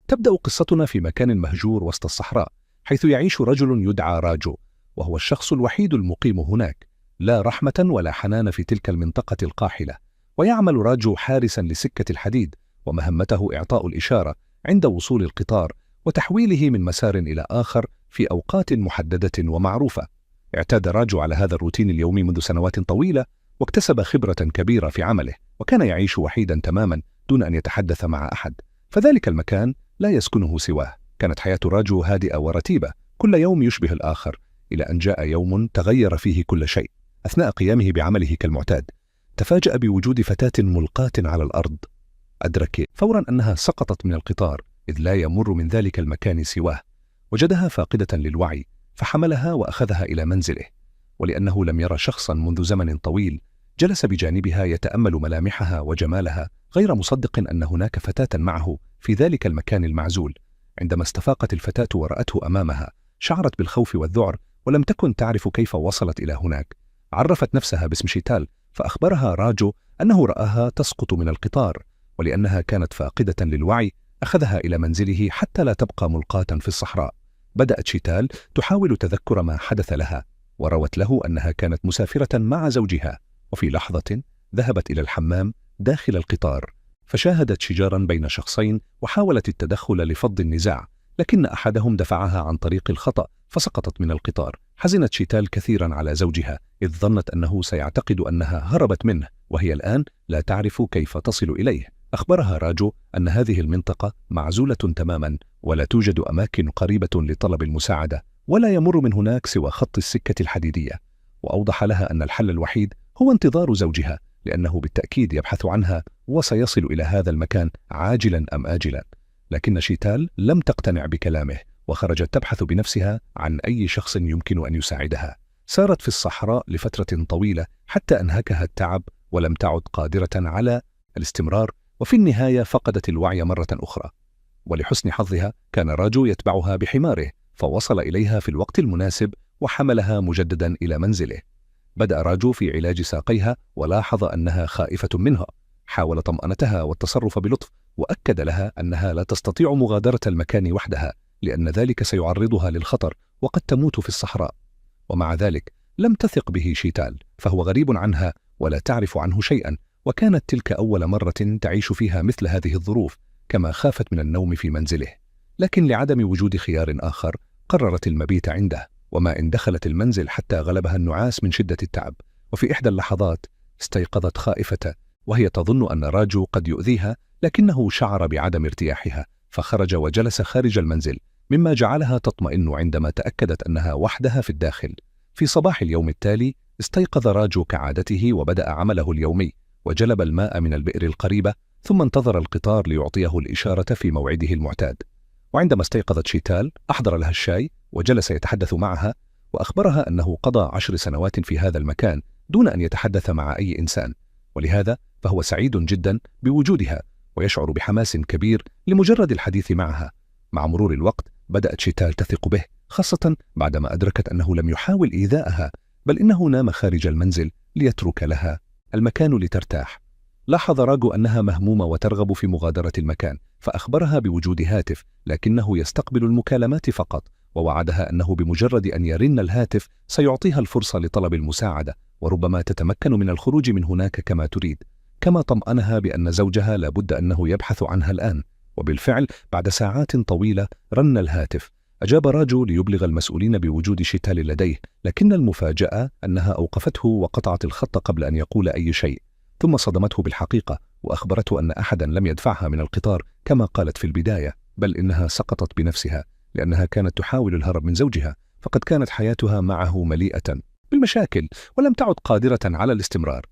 تبدأ قصتنا في مكان مهجور وسط الصحراء، حيث يعيش رجل يدعى راجو، وهو الشخص الوحيد المقيم هناك. لا رحمة ولا حنان في تلك المنطقة القاحلة. ويعمل راجو حارسا لسكة الحديد، ومهمته إعطاء الإشارة عند وصول القطار وتحويله من مسار إلى آخر في أوقات محددة ومعروفة. اعتاد راجو على هذا الروتين اليومي منذ سنوات طويلة، واكتسب خبرة كبيرة في عمله، وكان يعيش وحيدا تماما دون أن يتحدث مع أحد. فذلك المكان لا يسكنه سواه. كانت حياة راجو هادئة ورتيبة، كل يوم يشبه الآخر، إلى أن جاء يوم تغير فيه كل شيء. أثناء قيامه بعمله كالمعتاد، تفاجأ بوجود فتاة ملقاة على الأرض. أدرك فورا أنها سقطت من القطار، إذ لا يمر من ذلك المكان سواه. وجدها فاقدة للوعي، فحملها وأخذها إلى منزله. ولأنه لم يرى شخصا منذ زمن طويل، جلس بجانبها يتأمل ملامحها وجمالها، غير مصدق أن هناك فتاة معه في ذلك المكان المعزول. عندما استفاقت الفتاة ورأته أمامها، شعرت بالخوف والذعر، ولم تكن تعرف كيف وصلت إلى هناك. عرفت نفسها باسم شيتال، فأخبرها راجو أنه رآها تسقط من القطار، ولأنها كانت فاقدة للوعي أخذها إلى منزله حتى لا تبقى ملقاة في الصحراء. بدأت شيتال تحاول تذكر ما حدث لها، وروت له أنها كانت مسافرة مع زوجها، وفي لحظة ذهبت إلى الحمام داخل القطار، فشاهدت شجارا بين شخصين وحاولت التدخل لفض النزاع، لكن أحدهم دفعها عن طريق الخطأ فسقطت من القطار. حزنت شيتال كثيرا على زوجها، إذ ظنت أنه سيعتقد أنها هربت منه، وهي الآن لا تعرف كيف تصل إليه. أخبرها راجو أن هذه المنطقة معزولة تماما، ولا توجد أماكن قريبة لطلب المساعدة، ولا يمر من هناك سوى خط السكة الحديدية. وأوضح لها أن الحل الوحيد هو انتظار زوجها، لأنه بالتأكيد يبحث عنها وسيصل إلى هذا المكان عاجلا أم آجلا. لكن شيتال لم تقتنع بكلامه، وخرجت تبحث بنفسها عن أي شخص يمكن أن يساعدها. سارت في الصحراء لفترة طويلة حتى أنهكها التعب، ولم تعد قادرة على الاستمرار، وفي النهاية فقدت الوعي مرة أخرى. ولحسن حظها كان راجو يتبعها بحماره، فوصل إليها في الوقت المناسب وحملها مجددا إلى منزله. بدأ راجو في علاج ساقيها، ولاحظ أنها خائفة منها. حاول طمأنتها والتصرف بلطف، وأكد لها أنها لا تستطيع مغادرة المكان وحدها، لأن ذلك سيعرضها للخطر وقد تموت في الصحراء. ومع ذلك لم تثق به شيتال، فهو غريب عنها ولا تعرف عنه شيئا، وكانت تلك أول مرة تعيش فيها مثل هذه الظروف، كما خافت من النوم في منزله. لكن لعدم وجود خيار آخر قررت المبيت عنده، وما إن دخلت المنزل حتى غلبها النعاس من شدة التعب. وفي إحدى اللحظات استيقظت خائفة، وهي تظن أن راجو قد يؤذيها، لكنه شعر بعدم ارتياحها، فخرج وجلس خارج المنزل، مما جعلها تطمئن عندما تأكدت أنها وحدها في الداخل. في صباح اليوم التالي استيقظ راجو كعادته وبدأ عمله اليومي، وجلب الماء من البئر القريبة، ثم انتظر القطار ليعطيه الإشارة في موعده المعتاد. وعندما استيقظت شيتال أحضر لها الشاي وجلس يتحدث معها، وأخبرها أنه قضى 10 سنوات في هذا المكان دون أن يتحدث مع أي إنسان، ولهذا فهو سعيد جدا بوجودها، ويشعر بحماس كبير لمجرد الحديث معها. مع مرور الوقت بدأت شيتال تثق به، خاصة بعدما أدركت أنه لم يحاول إيذائها، بل إنه نام خارج المنزل ليترك لها المكان لترتاح. لاحظ راجو أنها مهمومة وترغب في مغادرة المكان، فأخبرها بوجود هاتف، لكنه يستقبل المكالمات فقط، ووعدها أنه بمجرد أن يرن الهاتف سيعطيها الفرصة لطلب المساعدة، وربما تتمكن من الخروج من هناك كما تريد. كما طمأنها بأن زوجها لابد أنه يبحث عنها الآن. وبالفعل بعد ساعات طويلة رن الهاتف. أجاب راجو ليبلغ المسؤولين بوجود شيتال لديه، لكن المفاجأة أنها أوقفته وقطعت الخط قبل أن يقول أي شيء. ثم صدمته بالحقيقة، وأخبرته أن أحدا لم يدفعها من القطار كما قالت في البداية، بل إنها سقطت بنفسها، لأنها كانت تحاول الهرب من زوجها، فقد كانت حياتها معه مليئة بالمشاكل ولم تعد قادرة على الاستمرار.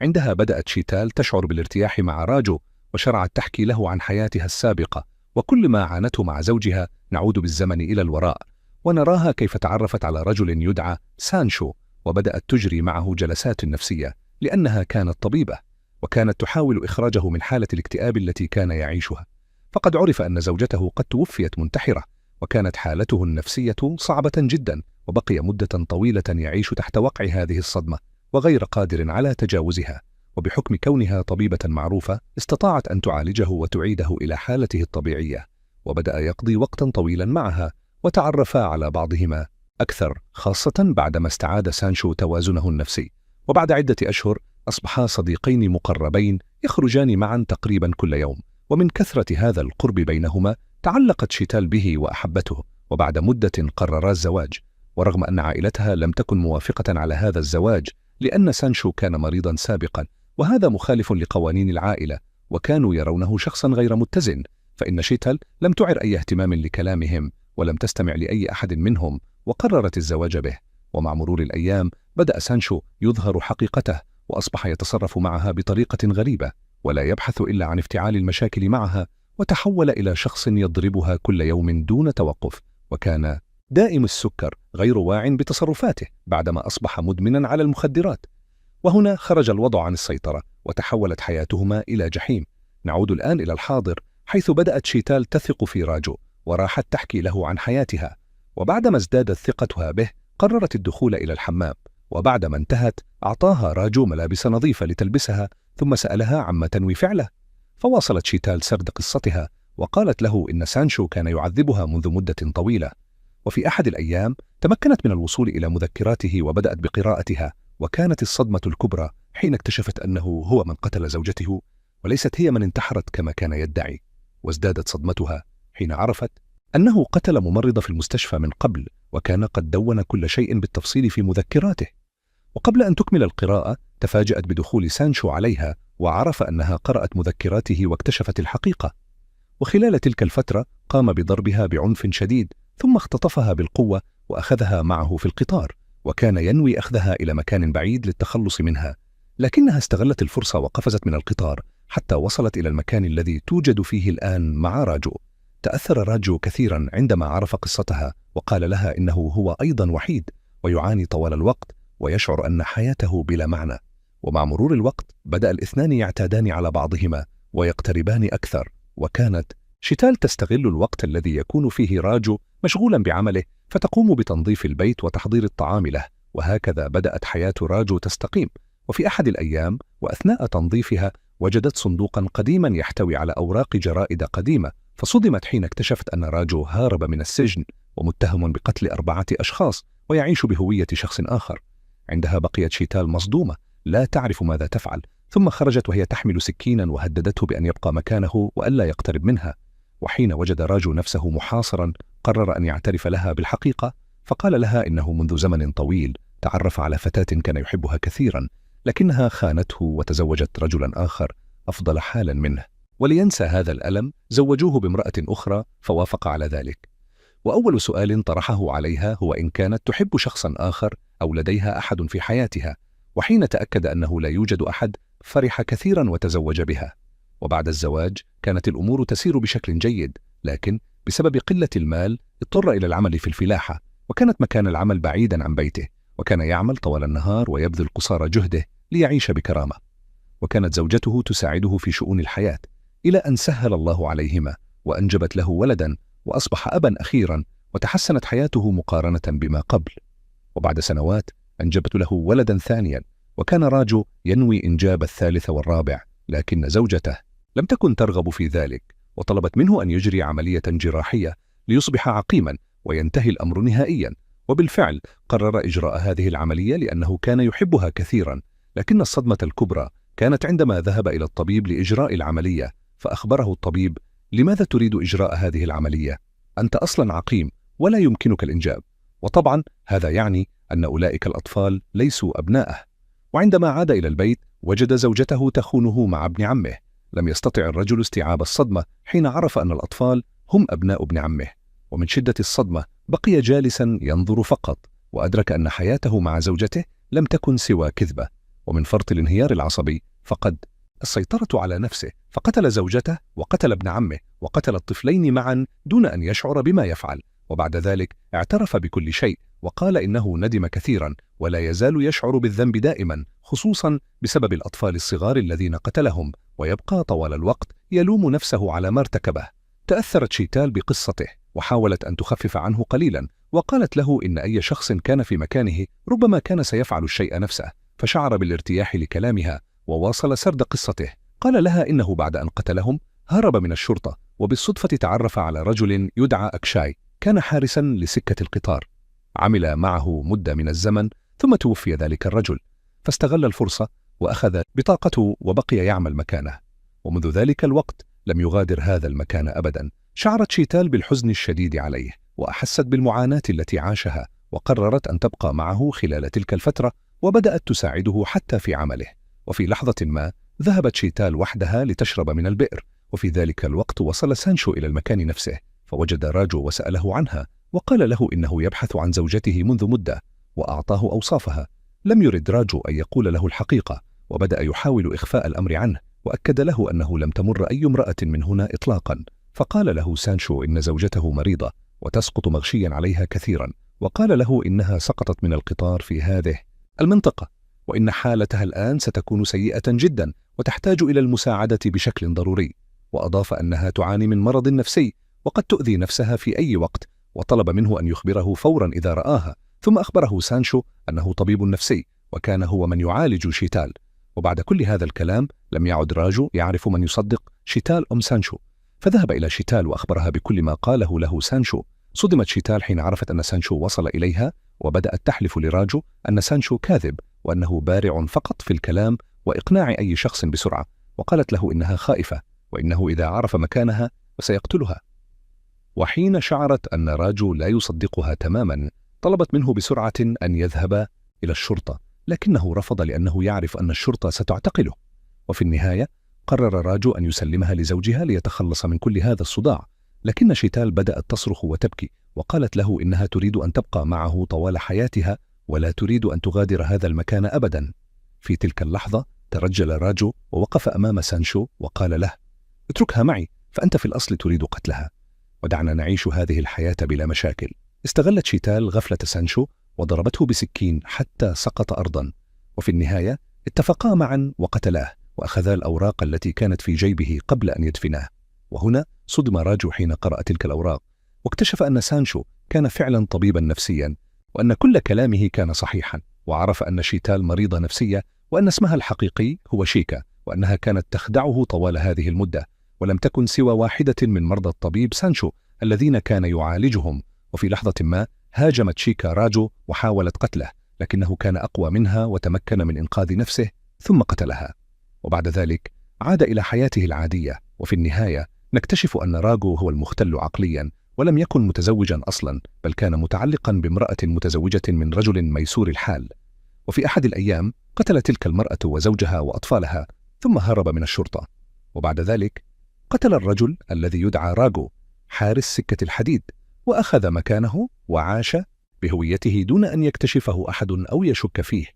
عندها بدأت شيتال تشعر بالارتياح مع راجو، وشرعت تحكي له عن حياتها السابقة وكل ما عانته مع زوجها. نعود بالزمن إلى الوراء ونراها كيف تعرفت على رجل يدعى سانشو، وبدأت تجري معه جلسات نفسية لأنها كانت طبيبة، وكانت تحاول إخراجه من حالة الاكتئاب التي كان يعيشها. فقد عرف أن زوجته قد توفيت منتحرة، وكانت حالته النفسية صعبة جدا، وبقي مدة طويلة يعيش تحت وقع هذه الصدمة وغير قادر على تجاوزها. وبحكم كونها طبيبة معروفة استطاعت أن تعالجه وتعيده إلى حالته الطبيعية. وبدأ يقضي وقتا طويلا معها، وتعرفا على بعضهما أكثر، خاصة بعدما استعاد سانشو توازنه النفسي. وبعد عدة أشهر أصبحا صديقين مقربين يخرجان معا تقريبا كل يوم، ومن كثرة هذا القرب بينهما تعلقت شيتال به وأحبته، وبعد مدة قررا الزواج. ورغم أن عائلتها لم تكن موافقة على هذا الزواج لأن سانشو كان مريضا سابقا، وهذا مخالف لقوانين العائلة، وكانوا يرونه شخصا غير متزن، فإن شيتال لم تعر أي اهتمام لكلامهم ولم تستمع لأي أحد منهم، وقررت الزواج به. ومع مرور الأيام بدأ سانشو يظهر حقيقته، وأصبح يتصرف معها بطريقة غريبة ولا يبحث إلا عن افتعال المشاكل معها، وتحول إلى شخص يضربها كل يوم دون توقف، وكان دائم السكر غير واع بتصرفاته بعدما أصبح مدمنا على المخدرات. وهنا خرج الوضع عن السيطرة، وتحولت حياتهما إلى جحيم. نعود الآن إلى الحاضر، حيث بدأت شيتال تثق في راجو وراحت تحكي له عن حياتها. وبعدما ازدادت ثقتها به قررت الدخول إلى الحمام، وبعدما انتهت أعطاها راجو ملابس نظيفة لتلبسها، ثم سألها عما تنوي فعله. فواصلت شيتال سرد قصتها، وقالت له إن سانشو كان يعذبها منذ مدة طويلة. وفي أحد الأيام تمكنت من الوصول إلى مذكراته وبدأت بقراءتها، وكانت الصدمة الكبرى حين اكتشفت أنه هو من قتل زوجته وليست هي من انتحرت كما كان يدعي. وازدادت صدمتها حين عرفت أنه قتل ممرضة في المستشفى من قبل، وكان قد دون كل شيء بالتفصيل في مذكراته. وقبل أن تكمل القراءة تفاجأت بدخول سانشو عليها، وعرف أنها قرأت مذكراته واكتشفت الحقيقة. وخلال تلك الفترة قام بضربها بعنف شديد، ثم اختطفها بالقوة وأخذها معه في القطار، وكان ينوي أخذها إلى مكان بعيد للتخلص منها، لكنها استغلت الفرصة وقفزت من القطار حتى وصلت إلى المكان الذي توجد فيه الآن مع راجو. تأثر راجو كثيرا عندما عرف قصتها، وقال لها إنه هو أيضا وحيد ويعاني طوال الوقت، ويشعر أن حياته بلا معنى. ومع مرور الوقت بدأ الاثنان يعتادان على بعضهما ويقتربان أكثر، وكانت شيتال تستغل الوقت الذي يكون فيه راجو مشغولا بعمله، فتقوم بتنظيف البيت وتحضير الطعام له، وهكذا بدأت حياة راجو تستقيم. وفي أحد الأيام وأثناء تنظيفها وجدت صندوقا قديما يحتوي على أوراق جرائد قديمة، فصدمت حين اكتشفت أن راجو هارب من السجن ومتهم بقتل 4 أشخاص ويعيش بهوية شخص آخر. عندها بقيت شيتال مصدومة لا تعرف ماذا تفعل، ثم خرجت وهي تحمل سكينا وهددته بأن يبقى مكانه وألا يقترب منها. وحين وجد راجو نفسه محاصرا قرر أن يعترف لها بالحقيقة، فقال لها إنه منذ زمن طويل تعرف على فتاة كان يحبها كثيرا، لكنها خانته وتزوجت رجلا آخر أفضل حالا منه، ولينسى هذا الألم زوجوه بامرأة أخرى فوافق على ذلك. وأول سؤال طرحه عليها هو إن كانت تحب شخصا آخر أو لديها أحد في حياتها، وحين تأكد أنه لا يوجد أحد فرح كثيرا وتزوج بها. وبعد الزواج كانت الأمور تسير بشكل جيد، لكن بسبب قلة المال اضطر إلى العمل في الفلاحة، وكانت مكان العمل بعيدا عن بيته، وكان يعمل طوال النهار ويبذل قصارى جهده ليعيش بكرامة. وكانت زوجته تساعده في شؤون الحياة إلى أن سهل الله عليهما وأنجبت له ولدا، وأصبح أبا أخيرا، وتحسنت حياته مقارنة بما قبل. وبعد سنوات أنجبت له ولدا ثانيا، وكان راجو ينوي إنجاب الثالث والرابع، لكن زوجته لم تكن ترغب في ذلك، وطلبت منه أن يجري عملية جراحية ليصبح عقيما وينتهي الأمر نهائيا. وبالفعل قرر إجراء هذه العملية لأنه كان يحبها كثيرا، لكن الصدمة الكبرى كانت عندما ذهب إلى الطبيب لإجراء العملية، فأخبره الطبيب: لماذا تريد إجراء هذه العملية؟ أنت أصلا عقيم ولا يمكنك الإنجاب، وطبعا هذا يعني أن أولئك الأطفال ليسوا أبناءه. وعندما عاد إلى البيت وجد زوجته تخونه مع ابن عمه. لم يستطع الرجل استيعاب الصدمة حين عرف أن الأطفال هم أبناء ابن عمه، ومن شدة الصدمة بقي جالسا ينظر فقط، وأدرك أن حياته مع زوجته لم تكن سوى كذبة. ومن فرط الانهيار العصبي فقد السيطرة على نفسه، فقتل زوجته وقتل ابن عمه وقتل الطفلين معا دون أن يشعر بما يفعل. وبعد ذلك اعترف بكل شيء، وقال إنه ندم كثيرا ولا يزال يشعر بالذنب دائما، خصوصا بسبب الأطفال الصغار الذين قتلهم، ويبقى طوال الوقت يلوم نفسه على ما ارتكبه. تأثرت شيتال بقصته وحاولت أن تخفف عنه قليلا، وقالت له إن أي شخص كان في مكانه ربما كان سيفعل الشيء نفسه، فشعر بالارتياح لكلامها وواصل سرد قصته. قال لها إنه بعد أن قتلهم هرب من الشرطة وبالصدفة تعرف على رجل يدعى أكشاي، كان حارسا لسكة القطار. عمل معه مدة من الزمن ثم توفي ذلك الرجل، فاستغل الفرصة وأخذ بطاقته وبقي يعمل مكانه. ومنذ ذلك الوقت لم يغادر هذا المكان أبدا. شعرت شيتال بالحزن الشديد عليه، وأحست بالمعاناة التي عاشها، وقررت أن تبقى معه خلال تلك الفترة، وبدأت تساعده حتى في عمله. وفي لحظة ما ذهبت شيتال وحدها لتشرب من البئر، وفي ذلك الوقت وصل سانشو إلى المكان نفسه، فوجد راجو وسأله عنها، وقال له إنه يبحث عن زوجته منذ مدة، وأعطاه أوصافها. لم يرد راجو أن يقول له الحقيقة، وبدأ يحاول إخفاء الأمر عنه، وأكد له أنه لم تمر أي امرأة من هنا إطلاقا. فقال له سانشو إن زوجته مريضة وتسقط مغشيا عليها كثيرا، وقال له إنها سقطت من القطار في هذه المنطقة، وإن حالتها الآن ستكون سيئة جدا وتحتاج إلى المساعدة بشكل ضروري. وأضاف أنها تعاني من مرض نفسي وقد تؤذي نفسها في أي وقت، وطلب منه أن يخبره فورا إذا رآها. ثم أخبره سانشو أنه طبيب نفسي، وكان هو من يعالج شيتال. وبعد كل هذا الكلام لم يعد راجو يعرف من يصدق، شيتال أم سانشو. فذهب إلى شيتال وأخبرها بكل ما قاله له سانشو. صدمت شيتال حين عرفت أن سانشو وصل إليها، وبدأت تحلف لراجو أن سانشو كاذب، وأنه بارع فقط في الكلام وإقناع أي شخص بسرعة. وقالت له إنها خائفة، وإنه إذا عرف مكانها فسيقتلها. وحين شعرت أن راجو لا يصدقها تماما، طلبت منه بسرعة أن يذهب إلى الشرطة، لكنه رفض لأنه يعرف أن الشرطة ستعتقله. وفي النهاية قرر راجو أن يسلمها لزوجها ليتخلص من كل هذا الصداع. لكن شيتال بدأت تصرخ وتبكي، وقالت له إنها تريد أن تبقى معه طوال حياتها، ولا تريد أن تغادر هذا المكان أبدا. في تلك اللحظة ترجل راجو ووقف أمام سانشو وقال له: اتركها معي، فأنت في الأصل تريد قتلها، ودعنا نعيش هذه الحياة بلا مشاكل. استغلت شيتال غفلة سانشو وضربته بسكين حتى سقط أرضا، وفي النهاية اتفقا معا وقتلاه، وأخذا الأوراق التي كانت في جيبه قبل أن يدفناه. وهنا صدم راجو حين قرأ تلك الأوراق، واكتشف أن سانشو كان فعلا طبيبا نفسيا، وأن كل كلامه كان صحيحا. وعرف أن شيتال مريضة نفسية، وأن اسمها الحقيقي هو شيكا، وأنها كانت تخدعه طوال هذه المدة، ولم تكن سوى واحدة من مرضى الطبيب سانشو الذين كان يعالجهم. وفي لحظة ما هاجمت شيكا راجو وحاولت قتله، لكنه كان أقوى منها وتمكن من إنقاذ نفسه ثم قتلها. وبعد ذلك عاد إلى حياته العادية. وفي النهاية نكتشف أن راجو هو المختل عقليا، ولم يكن متزوجا أصلا، بل كان متعلقا بامرأة متزوجة من رجل ميسور الحال. وفي أحد الأيام قتل تلك المرأة وزوجها وأطفالها، ثم هرب من الشرطة. وبعد ذلك قتل الرجل الذي يدعى راجو حارس سكة الحديد، وأخذ مكانه وعاش بهويته دون أن يكتشفه أحد أو يشك فيه.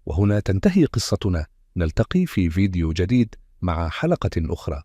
وهنا تنتهي قصتنا. نلتقي في فيديو جديد مع حلقة أخرى.